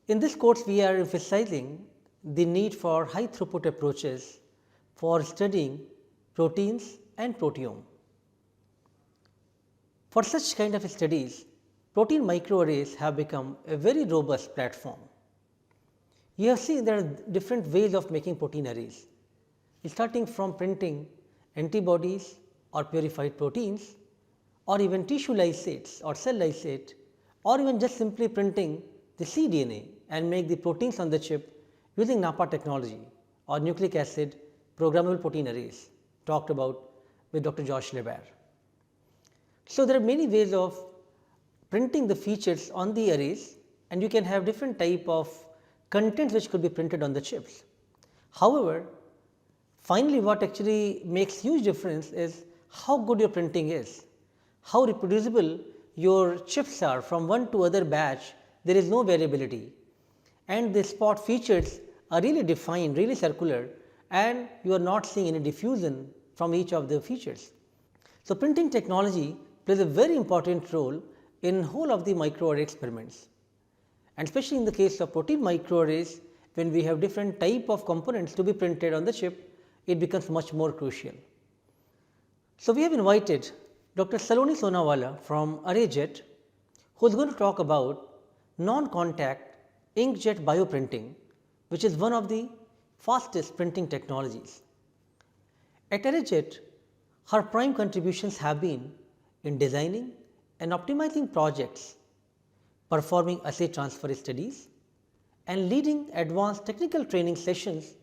In this course, we are emphasizing the need for high throughput approaches for studying proteins and proteome. For such kind of studies, protein microarrays have become a very robust platform. You have seen there are different ways of making protein arrays, starting from printing antibodies or purified proteins, or even tissue lysates or cell lysate, or even just simply printing the cDNA and make the proteins on the chip using NAPA technology or nucleic acid programmable protein arrays talked about with Dr. Josh Leber. So, there are many ways of printing the features on the arrays, and you can have different type of contents which could be printed on the chips. However, finally, what actually makes huge difference is how good your printing is, how reproducible your chips are from one to other batch. There is no variability, and the spot features are really defined, really circular, and you are not seeing any diffusion from each of the features. So, printing technology plays a very important role in whole of the microarray experiments, and especially in the case of protein microarrays, when we have different type of components to be printed on the chip, it becomes much more crucial. So, we have invited Dr. Saloni Sonawala from ArrayJet, who is going to talk about non-contact inkjet bioprinting, which is one of the fastest printing technologies. At ArrayJet, her prime contributions have been in designing and optimizing projects, performing assay transfer studies, and leading advanced technical training sessions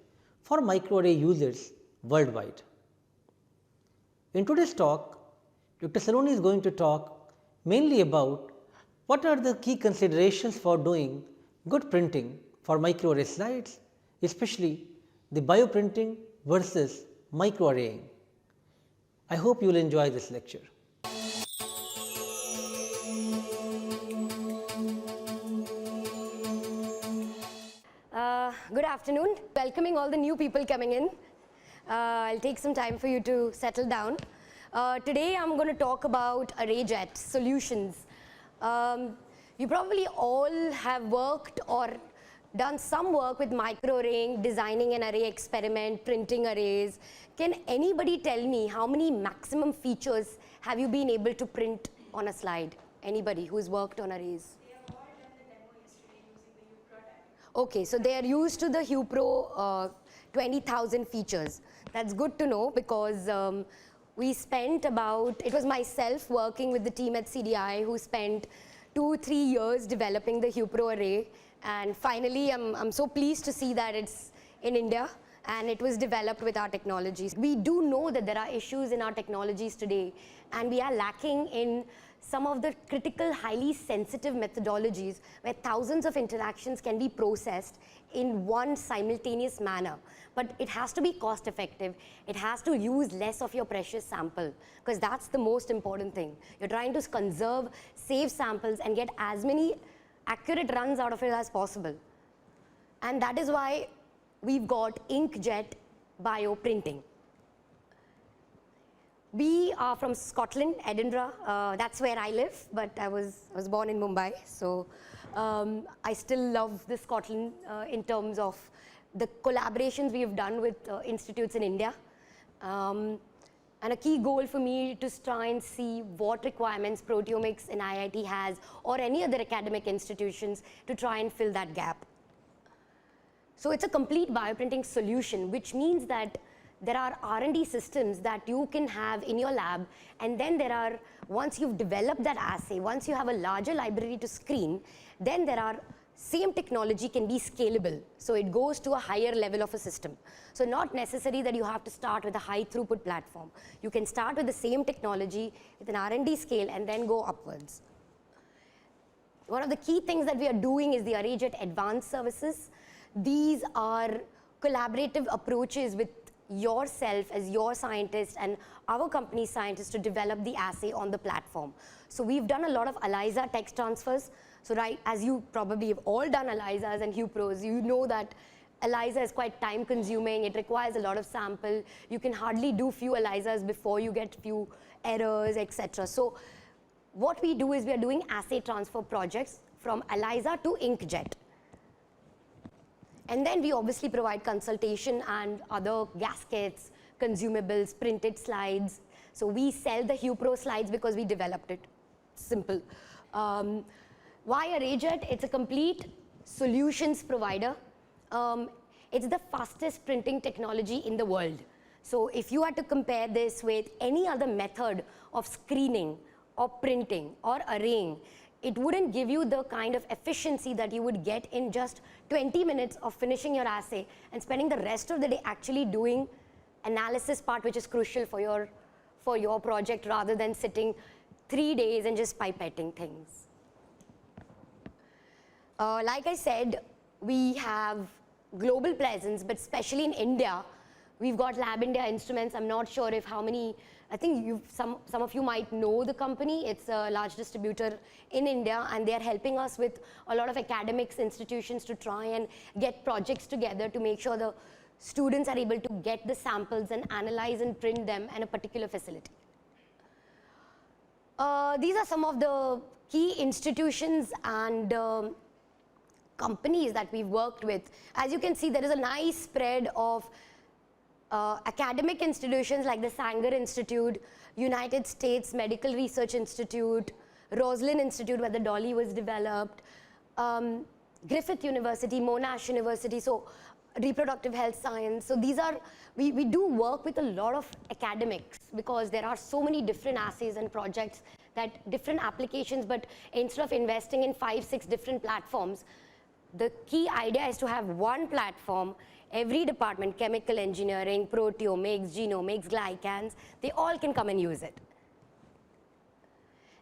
for microarray users worldwide. In today's talk, Dr. Saloni is going to talk mainly about what are the key considerations for doing good printing for microarray slides, especially the bioprinting versus microarraying. I hope you will enjoy this lecture. Good afternoon. Welcoming all the new people coming in. I'll take some time for you to settle down. Today I'm going to talk about ArrayJet solutions. You probably all have worked or done some work with microarraying, designing an array experiment, printing arrays. Can anybody tell me how many maximum features have you been able to print on a slide? Anybody who's worked on arrays? We have all done the demo yesterday using the UPRO. Okay, so they are used to the HuPro 20,000 features. That's good to know, because we spent about, it was myself working with the team at CDI who spent 2-3 years developing the HuPro array, and finally I'm so pleased to see that it's in India and it was developed with our technologies. We do know that there are issues in our technologies today, and we are lacking in some of the critical, highly sensitive methodologies where thousands of interactions can be processed in one simultaneous manner. But it has to be cost effective. It has to use less of your precious sample, because that's the most important thing. You're trying to conserve, save samples and get as many accurate runs out of it as possible. And that is why we've got inkjet bioprinting. We are from Scotland, Edinburgh. That's where I live, but I was born in Mumbai. So I still love the Scotland in terms of the collaborations we have done with institutes in India. And a key goal for me to try and see what requirements proteomics in IIT has, or any other academic institutions, to try and fill that gap. So it's a complete bioprinting solution, which means that there are R&D systems that you can have in your lab, and then there are, once you've developed that assay, once you have a larger library to screen, then there are same technology can be scalable. So it goes to a higher level of a system. So not necessary that you have to start with a high throughput platform. You can start with the same technology with an R&D scale and then go upwards. One of the key things that we are doing is the ArrayJet Advanced Services. These are collaborative approaches with yourself as your scientist and our company scientists to develop the assay on the platform. So we've done a lot of ELISA text transfers. So right, as you probably have all done ELISAs and HuPros, you know that ELISA is quite time consuming. It requires a lot of sample. You can hardly do few ELISAs before you get few errors, etc. So what we do is we are doing assay transfer projects from ELISA to inkjet. And then we obviously provide consultation and other gaskets, consumables, printed slides. So we sell the HuPro slides because we developed it. Simple. Why a Rayjet? It's a complete solutions provider. It's the fastest printing technology in the world. So if you had to compare this with any other method of screening or printing or arraying, it wouldn't give you the kind of efficiency that you would get in just 20 minutes of finishing your assay and spending the rest of the day actually doing analysis part, which is crucial for your project, rather than sitting 3 days and just pipetting things. Like I said, we have global presence, but especially in India, we've got Lab India Instruments. I'm not sure if how many, I think some of you might know the company. It's a large distributor in India, and they're helping us with a lot of academics, institutions to try and get projects together to make sure the students are able to get the samples and analyze and print them in a particular facility. These are some of the key institutions and companies that we've worked with. As you can see, there is a nice spread of academic institutions like the Sanger Institute, United States Medical Research Institute, Roslin Institute where the dolly was developed, Griffith University, Monash University, so reproductive health science. So these are, we do work with a lot of academics because there are so many different assays and projects that different applications, but instead of investing in 5-6 different platforms, the key idea is to have one platform. Every department, chemical engineering, proteomics, genomics, glycans, they all can come and use it.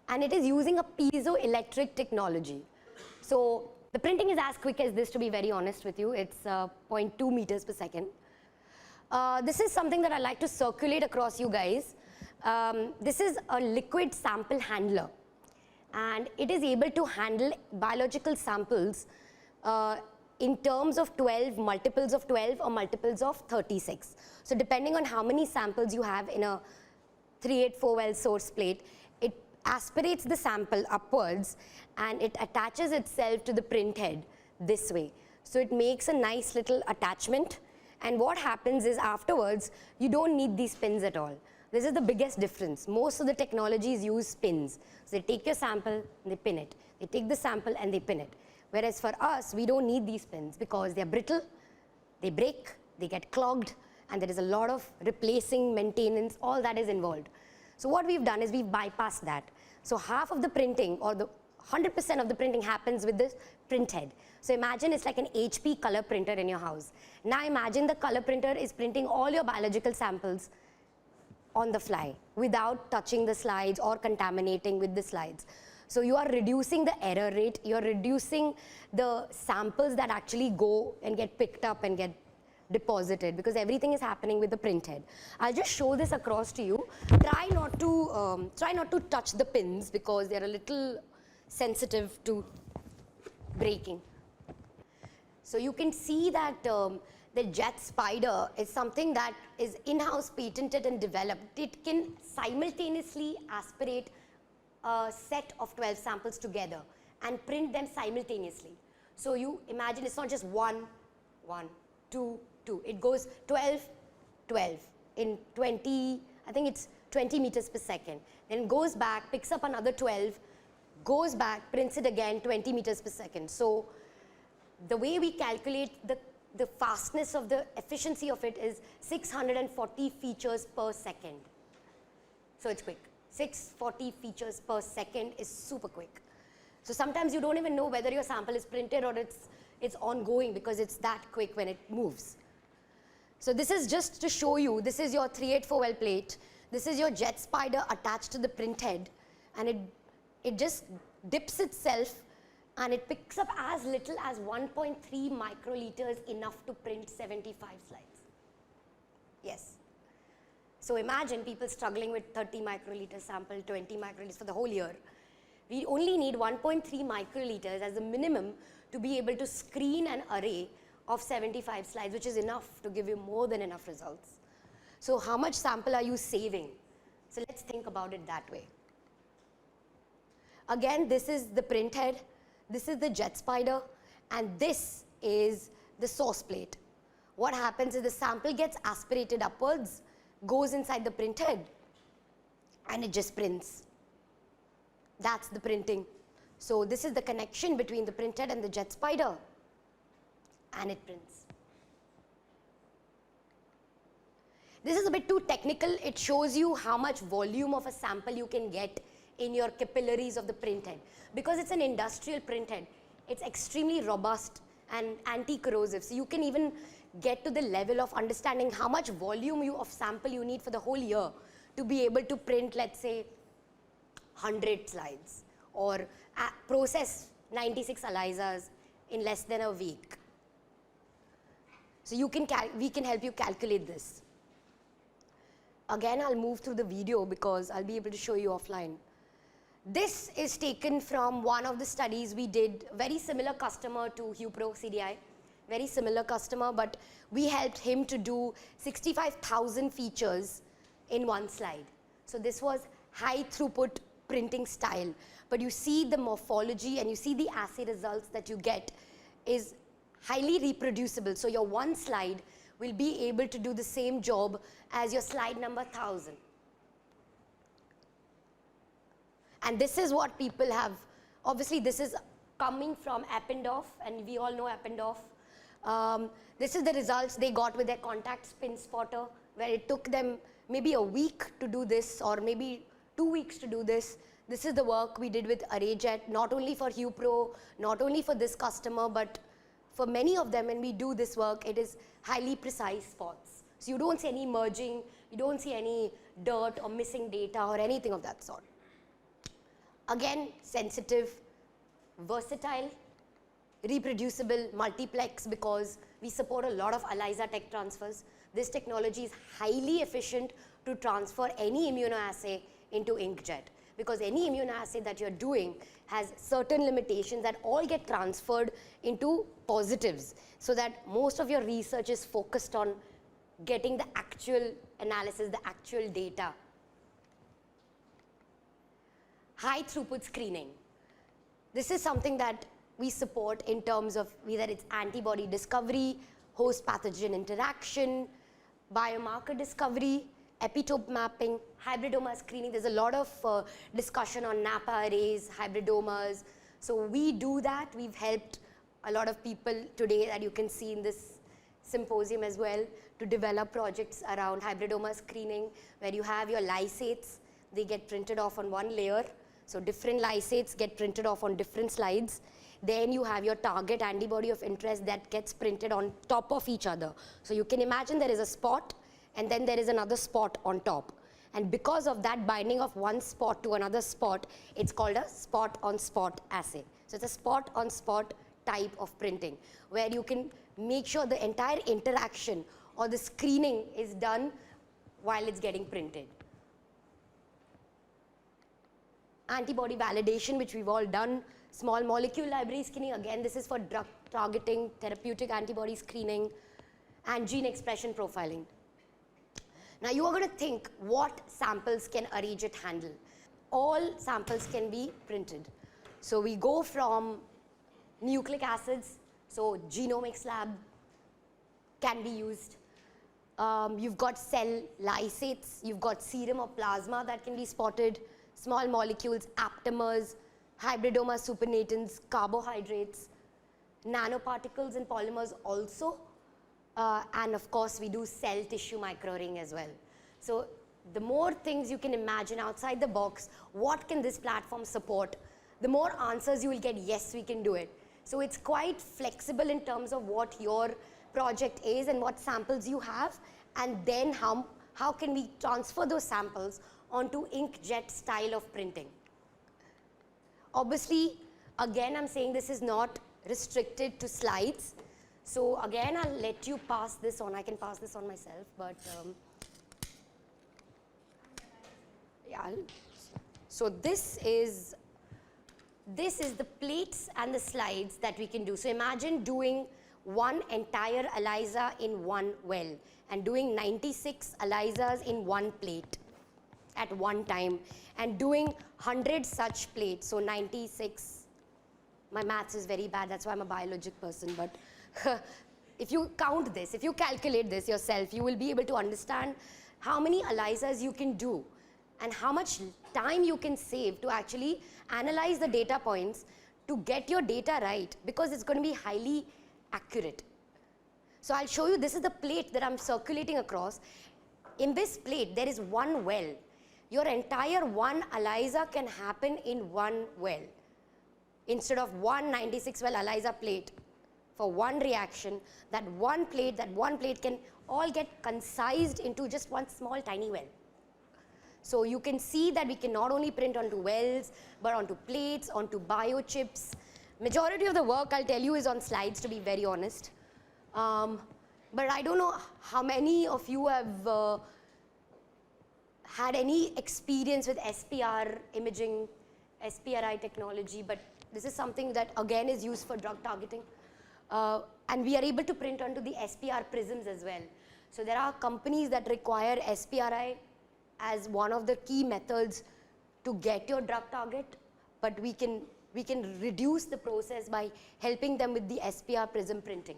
And it is using a piezoelectric technology. So the printing is as quick as this, to be very honest with you. It's 0.2 meters per second. This is something that I like to circulate across you guys. This is a liquid sample handler, and it is able to handle biological samples in terms of 12, multiples of 12 or multiples of 36. So depending on how many samples you have in a 384 well source plate, it aspirates the sample upwards and it attaches itself to the print head this way. So it makes a nice little attachment, and what happens is afterwards you don't need these pins at all. This is the biggest difference. Most of the technologies use pins. So they take your sample and they pin it. They take the sample and they pin it. Whereas for us, we don't need these pins because they're brittle, they break, they get clogged, and there is a lot of replacing, maintenance, all that is involved. So what we've done is we've bypassed that. So half of the printing, or the 100% of the printing, happens with this print head. So imagine it's like an HP color printer in your house. Now imagine the color printer is printing all your biological samples on the fly without touching the slides or contaminating with the slides. So you are reducing the error rate, you are reducing the samples that actually go and get picked up and get deposited, because everything is happening with the print head. I'll just show this across to you. Try not to touch the pins because they're a little sensitive to breaking. So you can see that the jet spider is something that is in-house patented and developed. It can simultaneously aspirate a set of 12 samples together and print them simultaneously. So you imagine it's not just 1, 1, 2, 2. It goes 12, 12 in 20, I think it's 20 meters per second. Then goes back, picks up another 12, goes back, prints it again, 20 meters per second. So the way we calculate the fastness of the efficiency of it is 640 features per second. So it's quick. 640 features per second is super quick. So sometimes you don't even know whether your sample is printed or it's ongoing because it's that quick when it moves. So this is just to show you, this is your 384 well plate. This is your jet spider attached to the print head, and it just dips itself and it picks up as little as 1.3 microliters, enough to print 75 slides. Yes. So imagine people struggling with 30 microliter sample, 20 microliters for the whole year. We only need 1.3 microliters as a minimum to be able to screen an array of 75 slides, which is enough to give you more than enough results. So how much sample are you saving? So let's think about it that way. Again, this is the print head, this is the jet spider, and this is the source plate. What happens is the sample gets aspirated upwards, goes inside the printhead, and it just prints. That's the printing. So this is the connection between the printhead and the jet spider, and it prints. This is a bit too technical. It shows you how much volume of a sample you can get in your capillaries of the printhead. Because it's an industrial printhead, it's extremely robust and anti-corrosive. So you can even get to the level of understanding how much volume of sample you need for the whole year to be able to print, let's say, 100 slides or process 96 ELISAs in less than a week. So we can help you calculate this. Again, I'll move through the video because I'll be able to show you offline. This is taken from one of the studies we did, very similar customer to HuPro CDI, very similar customer, but we helped him to do 65,000 features in one slide. So this was high throughput printing style, but you see the morphology and you see the assay results that you get is highly reproducible. So your one slide will be able to do the same job as your slide number 1000. And this is what people have, obviously this is coming from Eppendorf, and we all know Eppendorf. This is the results they got with their contact spin spotter, where it took them maybe a week to do this or maybe 2 weeks to do this. This is the work we did with ArrayJet, not only for HuPro, not only for this customer, but for many of them when we do this work, it is highly precise spots. So you don't see any merging, you don't see any dirt or missing data or anything of that sort. Again, sensitive, versatile, reproducible, multiplex, because we support a lot of ELISA tech transfers. This technology is highly efficient to transfer any immunoassay into inkjet, because any immunoassay that you're doing has certain limitations that all get transferred into positives, so that most of your research is focused on getting the actual analysis, the actual data. High throughput screening. This is something that we support in terms of whether it's antibody discovery, host pathogen interaction, biomarker discovery, epitope mapping, hybridoma screening. There's a lot of discussion on Napa arrays, hybridomas. So we do that. We've helped a lot of people today that you can see in this symposium as well to develop projects around hybridoma screening, where you have your lysates. They get printed off on one layer. So different lysates get printed off on different slides. Then you have your target antibody of interest that gets printed on top of each other. So you can imagine there is a spot and then there is another spot on top. And because of that binding of one spot to another spot, it's called a spot on spot assay. So it's a spot on spot type of printing, where you can make sure the entire interaction or the screening is done while it's getting printed. Antibody validation, which we've all done. Small molecule library screening, again this is for drug targeting, therapeutic antibody screening, and gene expression profiling. Now you are going to think, what samples can ArrayJet handle? All samples can be printed. So we go from nucleic acids, so genomics lab can be used. You've got cell lysates, you've got serum or plasma that can be spotted, small molecules, aptamers, hybridoma supernatants, carbohydrates, nanoparticles and polymers also, and of course we do cell tissue microarraying as well. So the more things you can imagine outside the box, what can this platform support, the more answers you will get, yes, we can do it. So it's quite flexible in terms of what your project is and what samples you have, and then how can we transfer those samples onto inkjet style of printing. Obviously, again I'm saying this is not restricted to slides. So again I'll let you pass this on. I can pass this on myself, but yeah. So this is the plates and the slides that we can do. So imagine doing one entire ELISA in one well and doing 96 ELISAs in one plate at one time and doing 100 such plates, so 96, my maths is very bad, that's why I'm a biologic person, but if you count this, if you calculate this yourself, you will be able to understand how many ELISAs you can do and how much time you can save to actually analyze the data points to get your data right, because it's going to be highly accurate. So I'll show you, this is the plate that I'm circulating across. In this plate, there is one well. Your entire one ELISA can happen in one well, instead of 196 well ELISA plate for one reaction. That one plate can all get concised into just one small tiny well. So you can see that we can not only print onto wells, but onto plates, onto biochips. Majority of the work, I'll tell you, is on slides, to be very honest. But I don't know how many of you have had any experience with SPR imaging, SPRI technology, but this is something that again is used for drug targeting. And we are able to print onto the SPR prisms as well. So there are companies that require SPRI as one of the key methods to get your drug target, but we can reduce the process by helping them with the SPR prism printing.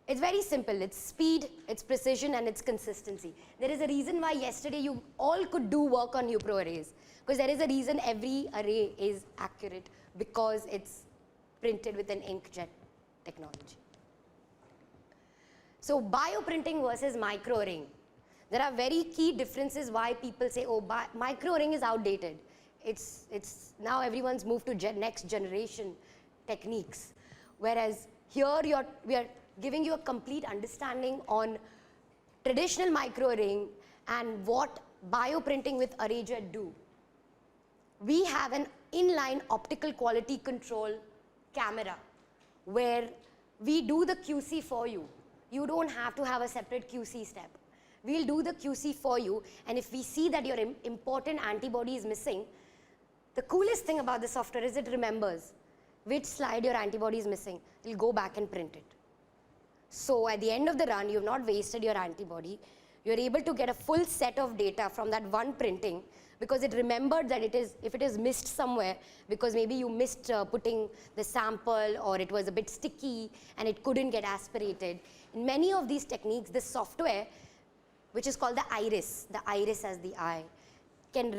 It's very simple. It's speed, it's precision, and it's consistency. There is a reason why yesterday you all could do work on UPRO arrays, because there is a reason every array is accurate, because it's printed with an inkjet technology. So bioprinting versus microarraying. There are very key differences why people say, oh, microarraying is outdated. It's now everyone's moved to next generation techniques. Whereas here we are giving you a complete understanding on traditional microarraying and what bioprinting with ArrayJet do. We have an inline optical quality control camera where we do the QC for you. You don't have to have a separate QC step. We'll do the QC for you, and if we see that your important antibody is missing, the coolest thing about the software is it remembers which slide your antibody is missing. It'll go back and print it. So at the end of the run, you've not wasted your antibody. You're able to get a full set of data from that one printing, because it remembered that if it is missed somewhere, because maybe you missed putting the sample, or it was a bit sticky and it couldn't get aspirated. In many of these techniques, the software, which is called the iris as the eye, can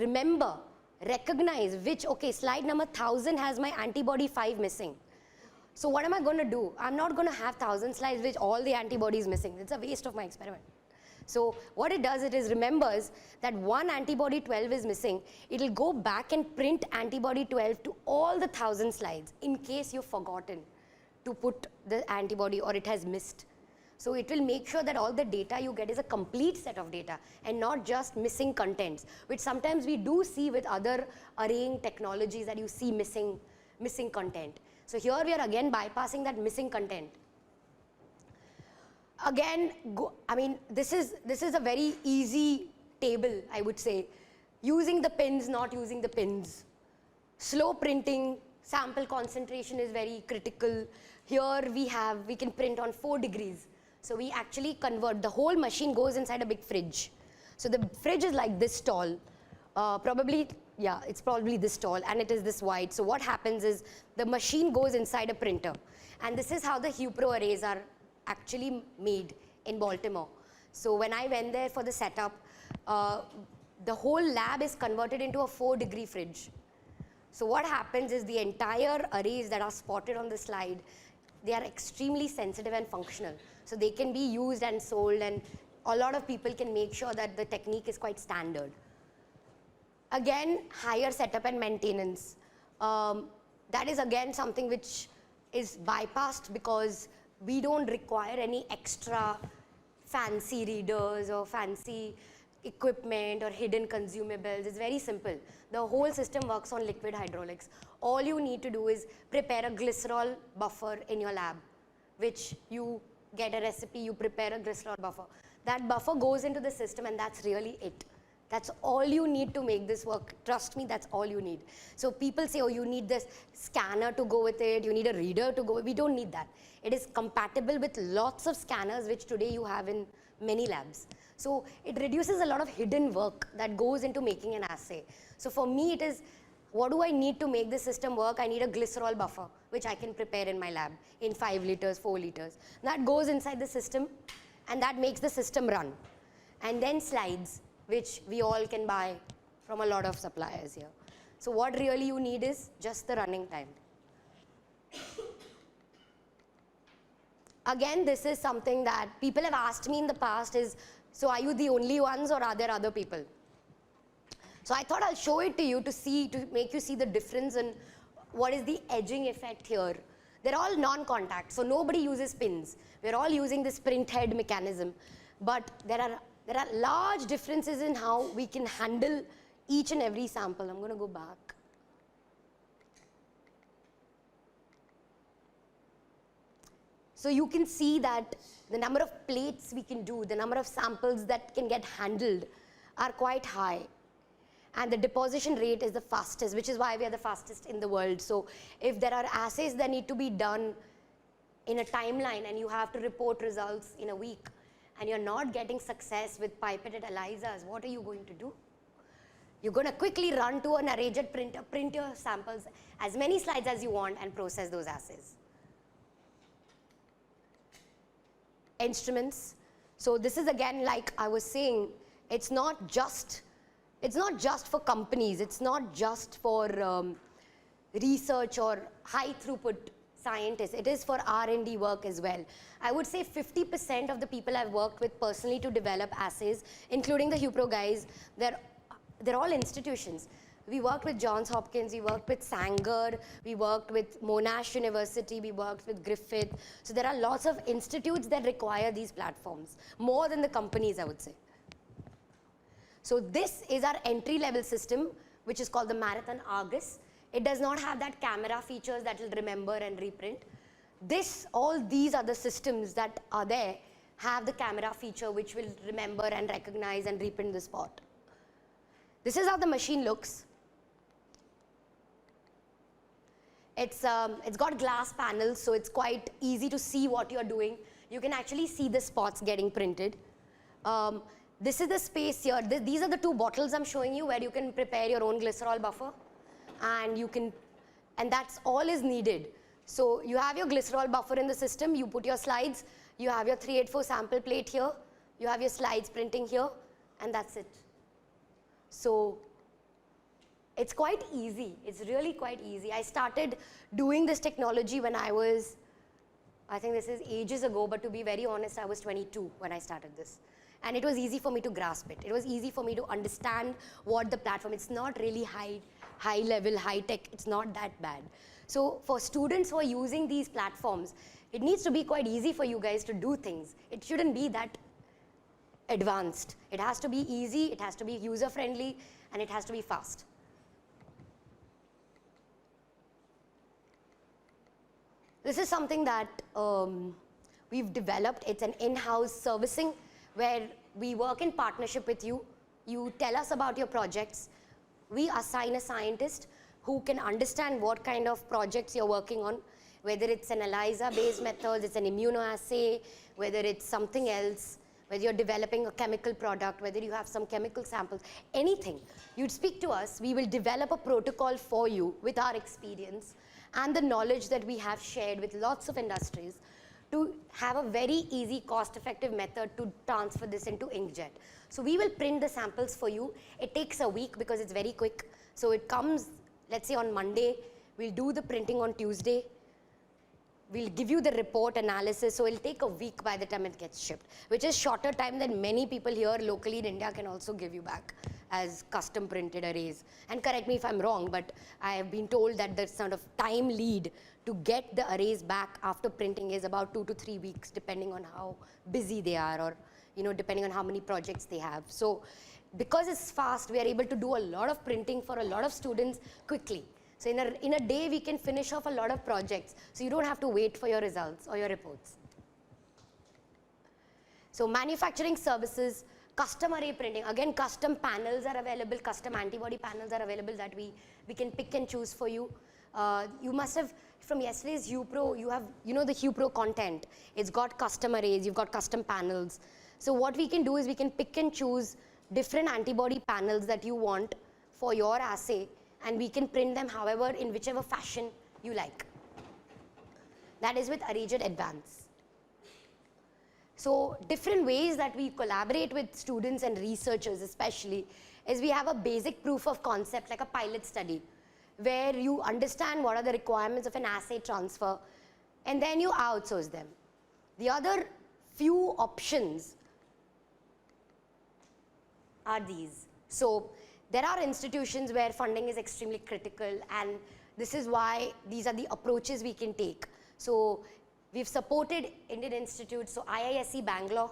recognize which, okay, slide number 1000 has my antibody 5 missing. So what am I going to do? I'm not going to have 1000 slides with all the antibodies missing. It's a waste of my experiment. So what it does, it is remembers that one antibody 12 is missing. It'll go back and print antibody 12 to all the 1000 slides in case you've forgotten to put the antibody or it has missed. So it will make sure that all the data you get is a complete set of data and not just missing contents, which sometimes we do see with other arraying technologies, that you see missing content. So here we are again bypassing that missing content. Again, this is a very easy table, I would say. Using the pins, not using the pins. Slow printing, sample concentration is very critical. Here we can print on 4 degrees. So we actually convert, the whole machine goes inside a big fridge. So the fridge is like this tall, it's probably this tall, and it is this wide. So what happens is the machine goes inside a printer, and this is how the UPRO arrays are actually made in Baltimore. So when I went there for the setup, the whole lab is converted into a 4-degree fridge. So what happens is the entire arrays that are spotted on the slide, they are extremely sensitive and functional. So they can be used and sold, and a lot of people can make sure that the technique is quite standard. Again, higher setup and maintenance. That is again something which is bypassed because we don't require any extra fancy readers or fancy equipment or hidden consumables. It's very simple. The whole system works on liquid hydraulics. All you need to do is prepare a glycerol buffer in your lab, which you get a recipe, you prepare a glycerol buffer. That buffer goes into the system, and that's really it. That's all you need to make this work. Trust me, that's all you need. So people say, oh, you need this scanner to go with it, you need a reader to go with it. We don't need that. It is compatible with lots of scanners, which today you have in many labs. So it reduces a lot of hidden work that goes into making an assay. So for me, it is what do I need to make this system work? I need a glycerol buffer, which I can prepare in my lab in 5 liters, 4 liters. That goes inside the system, and that makes the system run. And then slides, which we all can buy from a lot of suppliers here. So what really you need is just the running time. Again, this is something that people have asked me in the past is, so are you the only ones or are there other people? So I thought I'll show it to you to see, to make you see the difference in what is the edging effect here. They're all non-contact, so nobody uses pins. We're all using this print head mechanism. But there are large differences in how we can handle each and every sample. I'm going to go back. So you can see that the number of plates we can do, the number of samples that can get handled are quite high. And the deposition rate is the fastest, which is why we are the fastest in the world. So if there are assays that need to be done in a timeline and you have to report results in a week and you're not getting success with pipetted ELISAs, what are you going to do? You're going to quickly run to an arrayjet printer, print your samples, as many slides as you want, and process those assays. Instruments. So this is again, like I was saying, it's not just for companies, it's not just for research or high throughput scientists, it is for R&D work as well. I would say 50% of the people I've worked with personally to develop assays, including the HuPro guys, they're all institutions. We worked with Johns Hopkins, we worked with Sanger, we worked with Monash University, we worked with Griffith. So there are lots of institutes that require these platforms, more than the companies, I would say. So this is our entry-level system, which is called the Marathon Argus. It does not have that camera features that will remember and reprint. All these other systems that are there have the camera feature which will remember and recognize and reprint the spot. This is how the machine looks. It's got glass panels, so it's quite easy to see what you're doing. You can actually see the spots getting printed. This is the space here. These are the 2 bottles I'm showing you where you can prepare your own glycerol buffer, and that's all is needed. So you have your glycerol buffer in the system, you put your slides, you have your 384 sample plate here, you have your slides printing here, and that's it. So it's quite easy. It's really quite easy. I started doing this technology when I think this is ages ago, but to be very honest, I was 22 when I started this. And it was easy for me to grasp it. It was easy for me to understand what the platform, it's not really high level, high tech, it's not that bad. So for students who are using these platforms, it needs to be quite easy for you guys to do things. It shouldn't be that advanced. It has to be easy, it has to be user friendly, and it has to be fast. This is something that we've developed. It's an in-house servicing where we work in partnership with you. You tell us about your projects. We assign a scientist who can understand what kind of projects you're working on, whether it's an ELISA-based method, it's an immunoassay, whether it's something else, whether you're developing a chemical product, whether you have some chemical samples, anything. You'd speak to us, we will develop a protocol for you with our experience and the knowledge that we have shared with lots of industries to have a very easy, cost-effective method to transfer this into inkjet. So we will print the samples for you. It takes a week because it's very quick. So it comes, let's say on Monday, we'll do the printing on Tuesday. We'll give you the report analysis, so it'll take a week by the time it gets shipped, which is shorter time than many people here locally in India can also give you back as custom printed arrays. And correct me if I'm wrong, but I have been told that the sort of time lead to get the arrays back after printing is about 2 to 3 weeks, depending on how busy they are or depending on how many projects they have. So because it's fast, we are able to do a lot of printing for a lot of students quickly. So in a day, we can finish off a lot of projects. So you don't have to wait for your results or your reports. So manufacturing services, custom array printing. Again, custom panels are available, custom antibody panels are available that we can pick and choose for you. You must have, from yesterday's HuPro, you have, the HuPro content. It's got custom arrays, you've got custom panels. So what we can do is we can pick and choose different antibody panels that you want for your assay, and we can print them however, in whichever fashion you like. That is with Arrayjet Advance. So different ways that we collaborate with students and researchers especially is we have a basic proof of concept like a pilot study where you understand what are the requirements of an assay transfer and then you outsource them. The other few options are these. So there are institutions where funding is extremely critical, and this is why these are the approaches we can take. So we've supported Indian institutes, so IISc Bangalore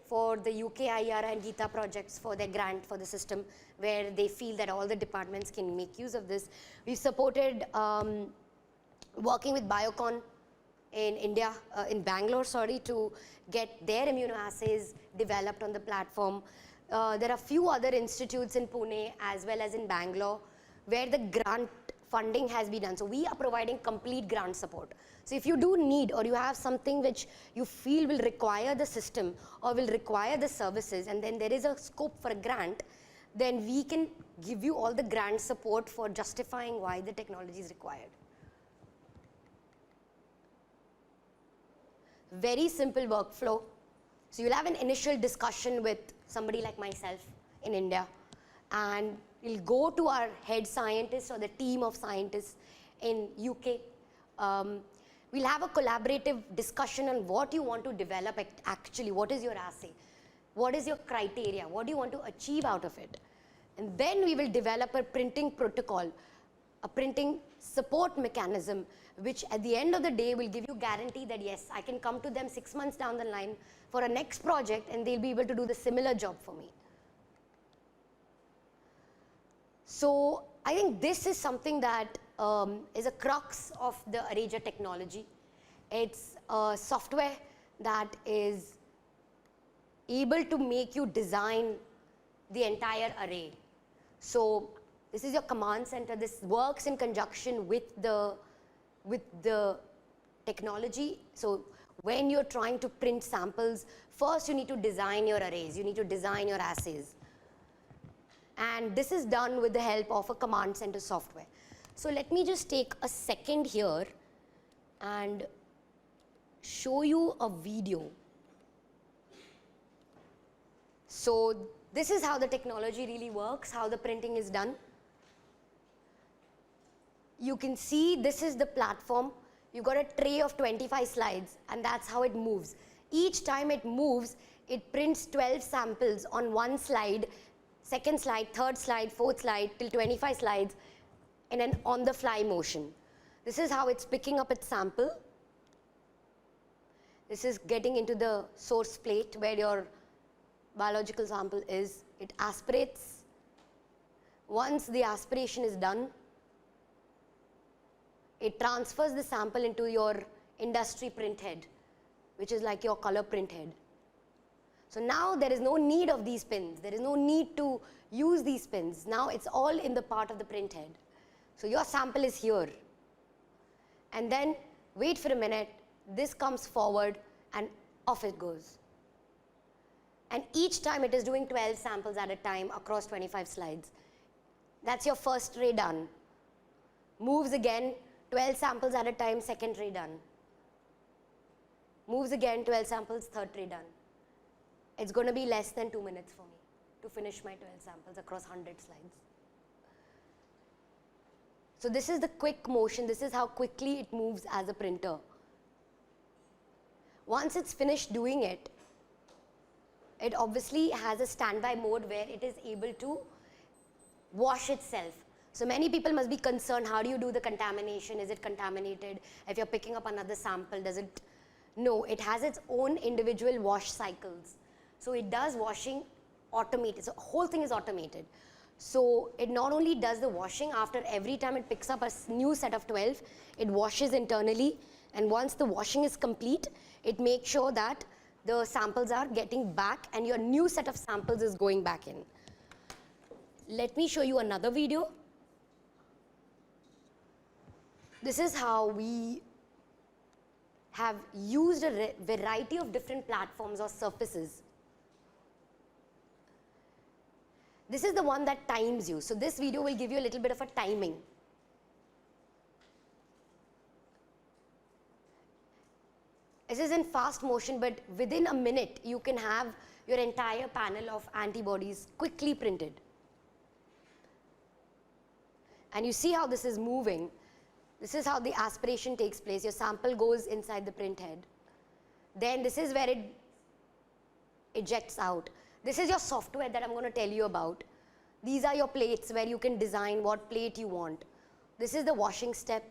for the UK IR and Geeta projects for their grant for the system where they feel that all the departments can make use of this. We've supported working with Biocon in India, in Bangalore, sorry, to get their immunoassays developed on the platform. There are few other institutes in Pune as well as in Bangalore where the grant funding has been done. So we are providing complete grant support. So if you do need or you have something which you feel will require the system or will require the services, and then there is a scope for a grant, then we can give you all the grant support for justifying why the technology is required. Very simple workflow. So you'll have an initial discussion with somebody like myself in India, and we'll go to our head scientist or the team of scientists in UK. We'll have a collaborative discussion on what you want to develop actually, what is your assay, what is your criteria, what do you want to achieve out of it. And then we will develop a printing protocol, a printing support mechanism, which at the end of the day will give you guarantee that yes, I can come to them 6 months down the line for a next project and they'll be able to do the similar job for me. So I think this is something that is a crux of the Arrayjet technology. It's a software that is able to make you design the entire array. So this is your command center. This works in conjunction with the technology. So when you're trying to print samples, first you need to design your arrays. You need to design your assays. And this is done with the help of a command center software. So let me just take a second here and show you a video. So this is how the technology really works, how the printing is done. You can see this is the platform. You've got a tray of 25 slides and that's how it moves. Each time it moves, it prints 12 samples on one slide, second slide, third slide, fourth slide, till 25 slides in an on-the-fly motion. This is how it's picking up its sample. This is getting into the source plate where your biological sample is. It aspirates. Once the aspiration is done, it transfers the sample into your industry print head, which is like your color print head. So now there is no need of these pins. There is no need to use these pins. Now it's all in the part of the print head. So your sample is here. And then wait for a minute, this comes forward and off it goes. And each time it is doing 12 samples at a time across 25 slides. That's your first tray done. Moves again, 12 samples at a time, second tray done. Moves again, 12 samples, third tray done. It's going to be less than 2 minutes for me to finish my 12 samples across 100 slides. So this is the quick motion. This is how quickly it moves as a printer. Once it's finished doing it, it obviously has a standby mode where it is able to wash itself. So many people must be concerned, how do you do the contamination? Is it contaminated? If you're picking up another sample, does it? No, it has its own individual wash cycles. So it does washing automated. So the whole thing is automated. So it not only does the washing, after every time it picks up a new set of 12, it washes internally. And once the washing is complete, it makes sure that the samples are getting back and your new set of samples is going back in. Let me show you another video. This is how we have used a variety of different platforms or surfaces. This is the one that times you. So this video will give you a little bit of a timing. This is in fast motion, but within a minute you can have your entire panel of antibodies quickly printed. And you see how this is moving. This is how the aspiration takes place. Your sample goes inside the print head. Then this is where it ejects out. This is your software that I'm going to tell you about. These are your plates where you can design what plate you want. This is the washing step.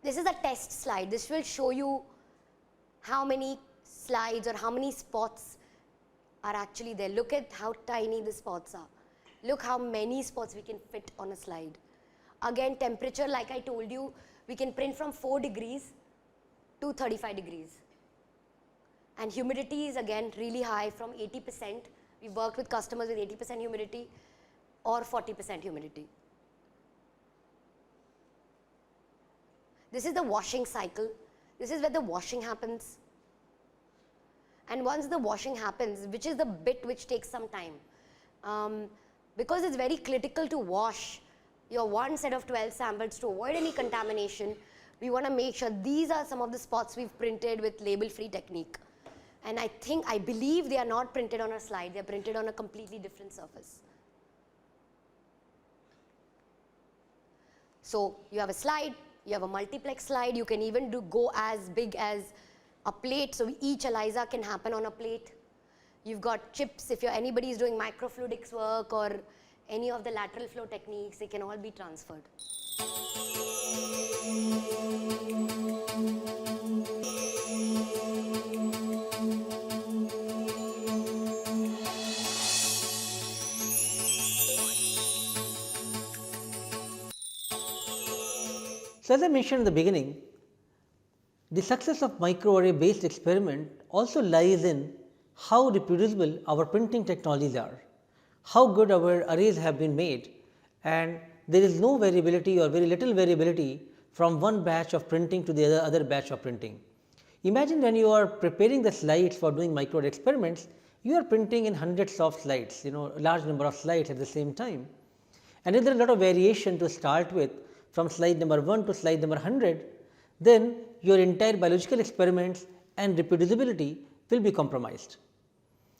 This is a test slide. This will show you how many slides or how many spots are actually there. Look at how tiny the spots are. Look how many spots we can fit on a slide. Again, temperature, like I told you, we can print from 4 degrees to 35 degrees. And humidity is again really high, from 80%. We've worked with customers with 80% humidity or 40% humidity. This is the washing cycle. This is where the washing happens. And once the washing happens, which is the bit which takes some time, because it's very critical to wash your one set of 12 samples to avoid any contamination, we want to make sure these are some of the spots we've printed with label-free technique. And I believe they are not printed on a slide, they're printed on a completely different surface. So you have a slide, you have a multiplex slide, you can even go as big as a plate, so each ELISA can happen on a plate. You've got chips, if anybody is doing microfluidics work or any of the lateral flow techniques, they can all be transferred. So, as I mentioned in the beginning, the success of microarray based experiment also lies in how reproducible our printing technologies are, how good our arrays have been made, and there is no variability or very little variability from one batch of printing to the other batch of printing. Imagine when you are preparing the slides for doing microarray experiments, you are printing in hundreds of slides, a large number of slides at the same time. And if there is a lot of variation to start with from slide number 1 to slide number 100, then your entire biological experiments and reproducibility will be compromised.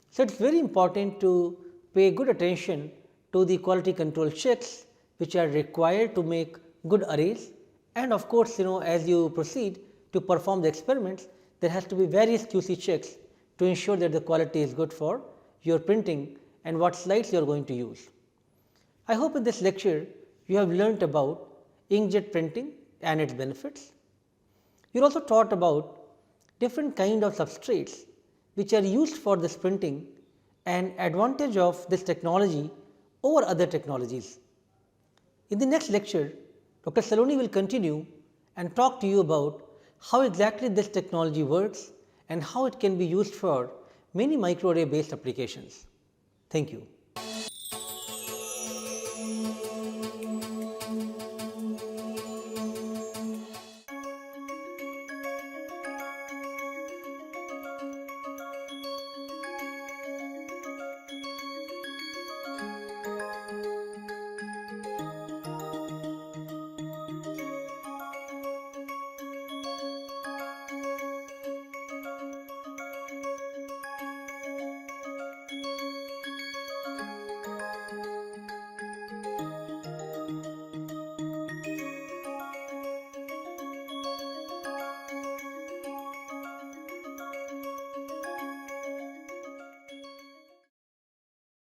So, it is very important to pay good attention to the quality control checks which are required to make good arrays, and of course, as you proceed to perform the experiments, there has to be various QC checks to ensure that the quality is good for your printing and what slides you are going to use. I hope in this lecture you have learnt about inkjet printing and its benefits. You are also taught about different kind of substrates which are used for this printing and advantage of this technology over other technologies. In the next lecture, Dr. Saloni will continue and talk to you about how exactly this technology works and how it can be used for many microarray based applications. Thank you.